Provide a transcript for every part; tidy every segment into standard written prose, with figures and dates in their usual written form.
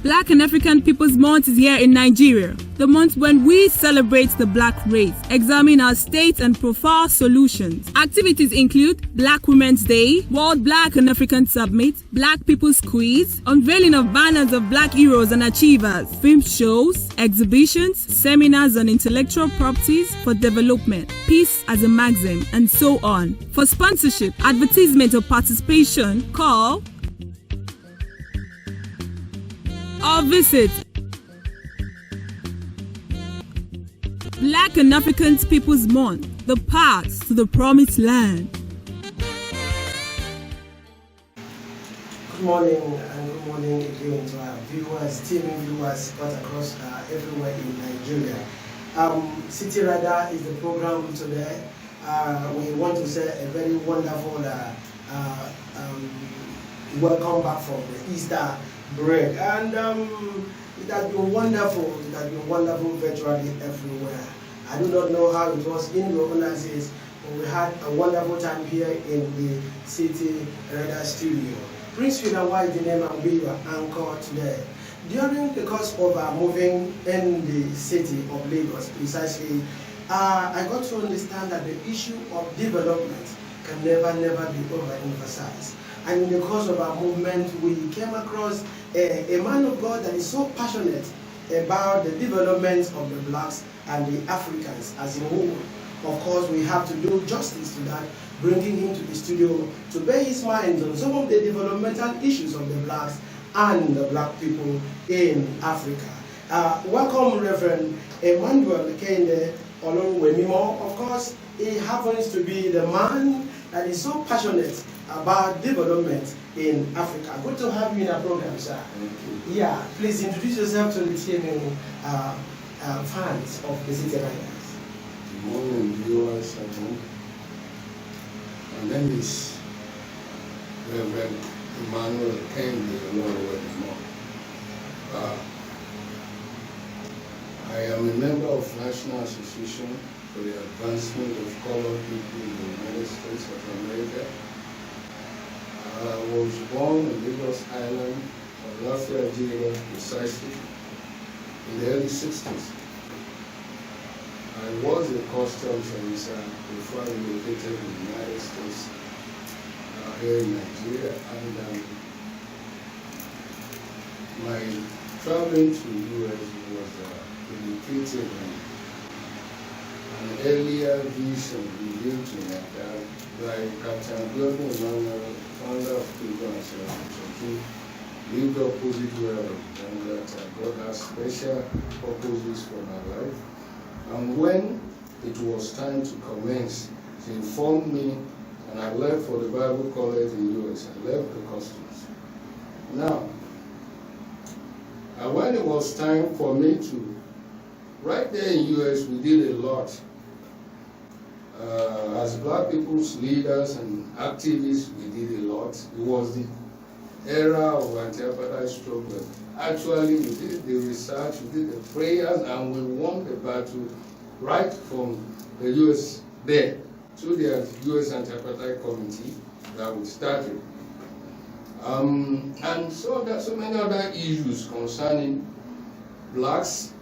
Black and African Peoples Month is here in Nigeria, the month when we celebrate the Black race, examine our state and profile solutions. Activities include Black Women's Day, World Black and African Summit, Black People's Quiz, unveiling of banners of Black heroes and achievers, film shows, exhibitions, seminars on intellectual properties for development, peace as a maxim, and so on. For sponsorship, advertisement or participation, call or visit Black and African Peoples Month, the path to the promised land. Good morning and good morning again to our viewers, streaming viewers spread across everywhere in Nigeria. City Radar is the program today. We want to say a very wonderful welcome back from the Easter break, and it has been wonderful. It has been wonderful virtually everywhere. I do not know how it was in your own houses, but we had a wonderful time here in the City Radar studio. Prince Philip White, the name, and be your anchor today. During the course of our moving in the city of Lagos, precisely, I got to understand that the issue of development can never be overemphasized. And in the course of our movement, we came across a man of God that is so passionate about the development of the Blacks and the Africans as a whole. Of course, we have to do justice to that, bringing him to the studio to bear his mind on some of the developmental issues of the Blacks and the Black people in Africa. Welcome, Reverend Emmanuel Kende Olorunwemimo. Of course, he happens to be the man that is so passionate about development in Africa. Good to have you in our program, sir. Thank you. Yeah, please introduce yourself to the TNN fans of the City Riders. Good morning, viewers at home. My name is Reverend Emmanuel Kende Olorunwemimo. I am a member of National Association for the Advancement of Colored People in the United States of America. I was born in Lagos Island, Lafayette, Nigeria, precisely, in the early 60s. I was a customs officer before I relocated to the United States, here in Nigeria, and my traveling to the US was dedicated an earlier vision revealed to me by Captain Global Emmanuel, founder of Pilgrim and lived opposite where and that God has special purposes for my life. And when it was time to commence, he informed me, and I left for the Bible College in the US. I left the customs. Now, when it was time for me to, right there in US, we did a lot. As Black people's leaders and activists, we did a lot. It was the era of anti-apartheid struggle. Actually, we did the research, we did the prayers, and we won the battle right from the US there to the US Anti-Apartheid Committee that we started. And so there's so many other issues concerning Blacks.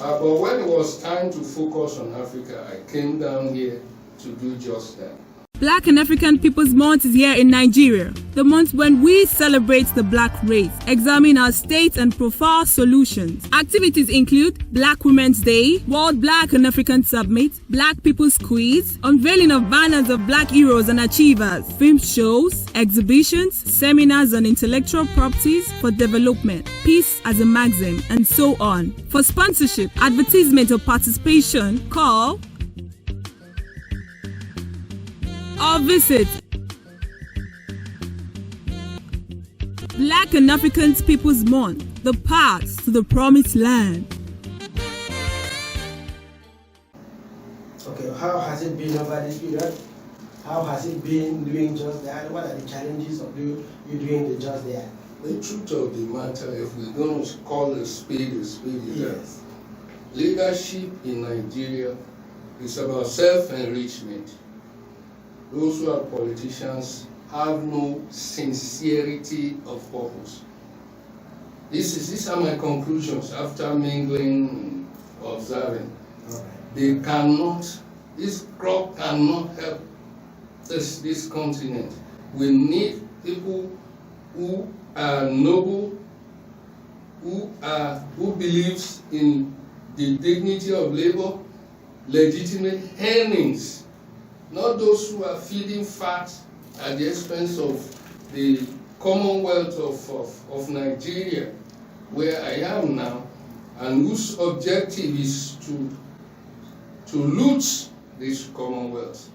But when it was time to focus on Africa, I came down here to do just that. Black and African Peoples Month is here in Nigeria, the month when we celebrate the Black race, examine our state and profile solutions. Activities include Black Women's Day, World Black and African Summit, Black People's Quiz, unveiling of banners of Black heroes and achievers, film shows, exhibitions, seminars on intellectual properties for development, peace as a maxim, and so on. For sponsorship, advertisement or participation, call or visit Black and African Peoples Month, the path to the promised land. Okay, how has it been over this period? How has it been doing just that? What are the challenges of you doing the just there? The truth of the matter, if we're going to call a spade, Yes. Leadership in Nigeria is about self-enrichment. Those who are politicians have no sincerity of purpose. These are my conclusions after mingling, observing. All right. They cannot, this crop cannot help this continent. We need people who are noble, who believes in the dignity of labor, legitimate earnings, not those who are feeding fat at the expense of the Commonwealth of Nigeria, where I am now, and whose objective is to loot this Commonwealth.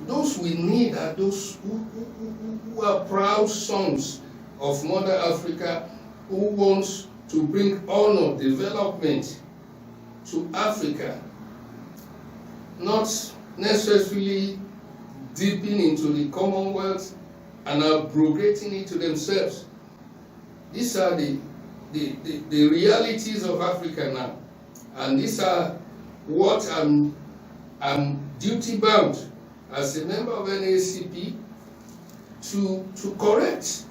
Those we need are those who are proud sons of Mother Africa, who wants to bring honor, development to Africa, not necessarily dipping into the Commonwealth and abrogating it to themselves. These are the realities of Africa now, and these are what I'm duty bound as a member of NACP to correct,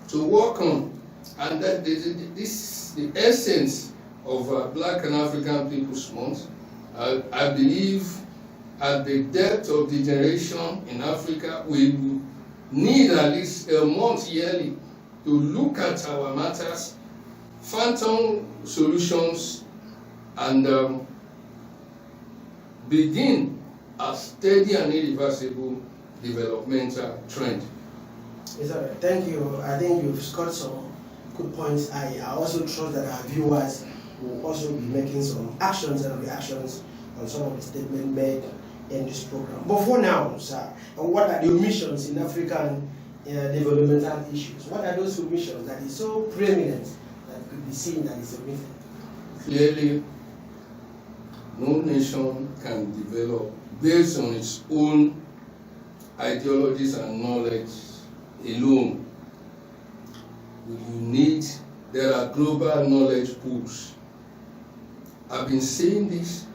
to work on, and that the essence of Black and African People's Month. I believe at the depth of the generation in Africa, we need at least a month yearly to look at our matters, phantom solutions, and begin a steady and irreversible developmental trend. Yes, sir. Thank you. I think you've got some good points. I also trust that our viewers will also be making some actions and reactions on some of the statements made in this program. But for now, sir, what are the omissions in African developmental issues? What are those omissions that is so preeminent that could be seen that is omitted? Clearly, no nation can develop based on its own ideologies and knowledge alone. There are global knowledge pools. I've been saying this.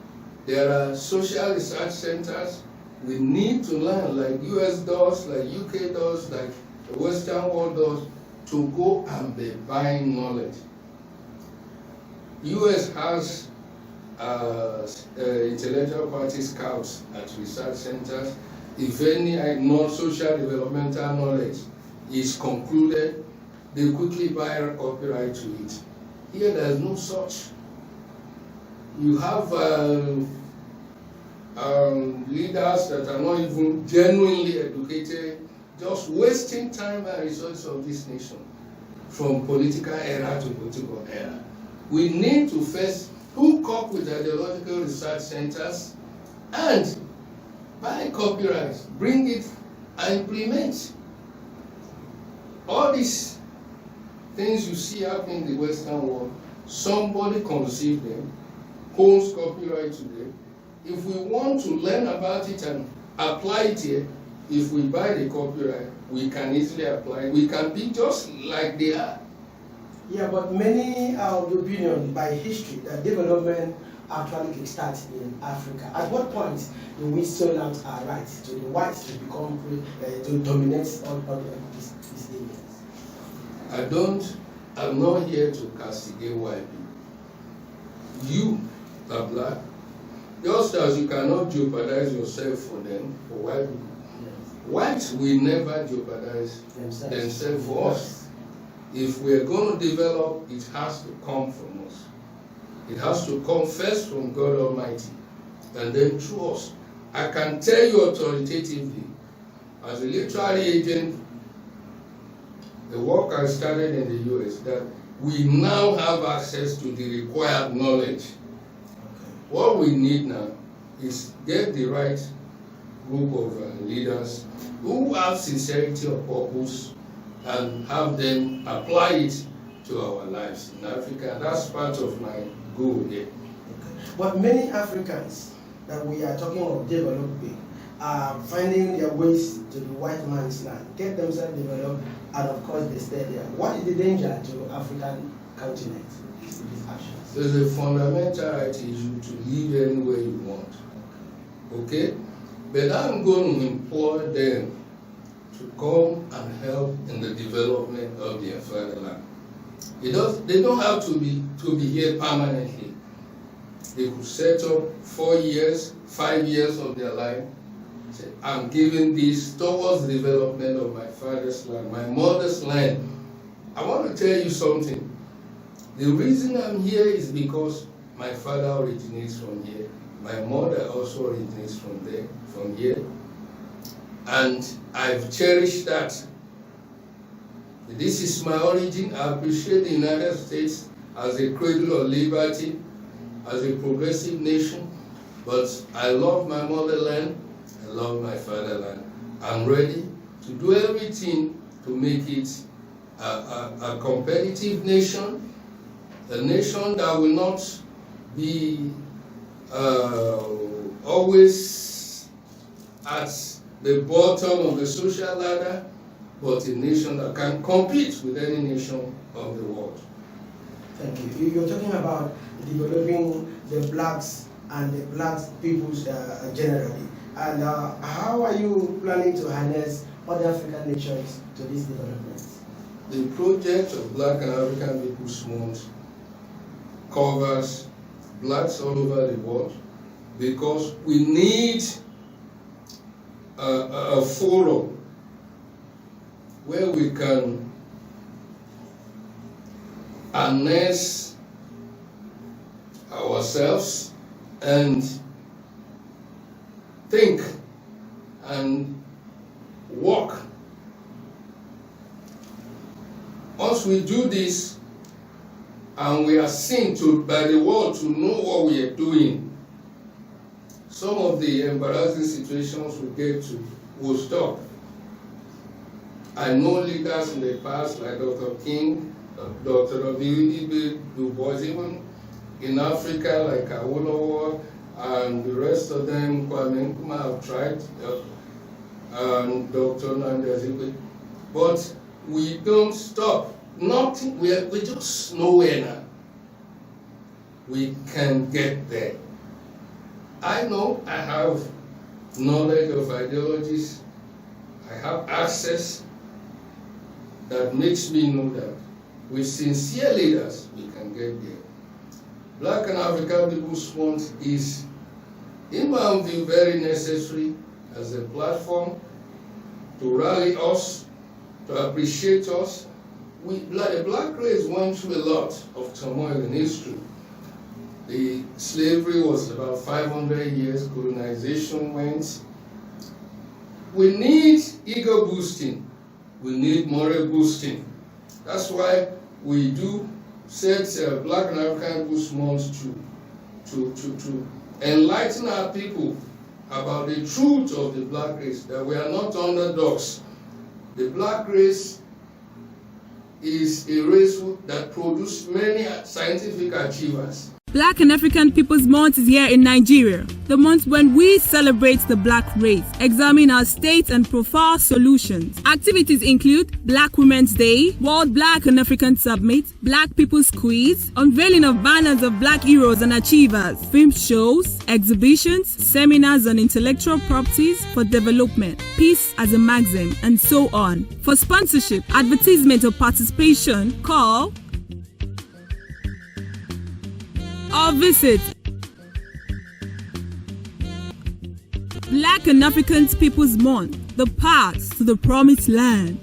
There are social research centers. We need to learn, like US does, like UK does, like the Western world does, to go and be buying knowledge. US has intellectual property scouts at research centers. If any non-social developmental knowledge is concluded, they quickly buy a copyright to it. Here there is no such. You have leaders that are not even genuinely educated, just wasting time and resources of this nation from political era to political era. We need to first hook up with ideological research centers and buy copyrights, bring it and implement. All these things you see happening in the Western world, somebody conceived them, owns copyright to them. If we want to learn about it and apply it here, if we buy the copyright, we can easily apply it. We can be just like they are. Yeah, but many are of the opinion by history that development actually kickstarts in Africa. At what point do we sell out our rights to the whites to become to dominate all these areas? I'm not here to castigate white people. You are black, just as you cannot jeopardize yourself for them, for white people. Yes. Whites will never jeopardize themselves for us. If we are going to develop, it has to come from us. It has to come first from God Almighty, and then through us. I can tell you authoritatively, as a literary agent, the work I started in the US, that we now have access to the required knowledge. Okay. What we need now is get the right group of leaders who have sincerity of purpose and have them apply it to our lives in Africa. That's part of my goal here. Okay. But many Africans that we are talking of developing are finding their ways to the white man's land, get themselves developed, and of course they stay there. What is the danger to African continent with these actions? There's a fundamental right issue to live anywhere you want. Okay? But I'm going to implore them to come and help in the development of their fatherland. They don't have to be here permanently. They could set up 4 years, 5 years of their life. Say, I'm giving this towards the development of my father's land, my mother's land. I want to tell you something. The reason I'm here is because my father originates from here. My mother also originates from here. And I've cherished that. This is my origin. I appreciate the United States as a cradle of liberty, as a progressive nation. But I love my motherland. I love my fatherland. I'm ready to do everything to make it a competitive nation, a nation that will not be always at the bottom of the social ladder, but a nation that can compete with any nation of the world. Thank you. You're talking about developing the blacks and the black peoples generally. And how are you planning to harness other African nations to this development? The project of Black and African People's Month covers blacks all over the world because we need a forum where we can harness ourselves and think and work. Once we do this and we are seen by the world to know what we are doing, some of the embarrassing situations we get to will stop. I know leaders in the past like Dr. King, Dr. W.E.B. Du Bois, even in Africa like Awolowo and the rest of them, Kwame Nkrumah have tried, and Dr. Nnamdi Azikiwe. But we don't stop. Nothing. We're just nowhere now. We can get there. I know I have knowledge of ideologies. I have access that makes me know that with sincere leaders, we can get there. Black and African People's Month is, in my view, very necessary as a platform to rally us, to appreciate us. The black race went through a lot of turmoil in history. The slavery was about 500 years, colonization went. We need ego boosting. We need moral boosting. That's why we do set Black and African People's Month to enlighten our people about the truth of the black race, that we are not underdogs. The black race is a race that produced many scientific achievers. Black and African People's Month is here in Nigeria, the month when we celebrate the black race, examine our states and profile solutions. Activities include Black Women's Day, World Black and African Summit, Black People's Quiz, unveiling of banners of black heroes and achievers, film shows, exhibitions, seminars on intellectual properties for development, peace as a maxim, and so on. For sponsorship, advertisement or participation, call or visit Black and African People's Month, the path to the promised land.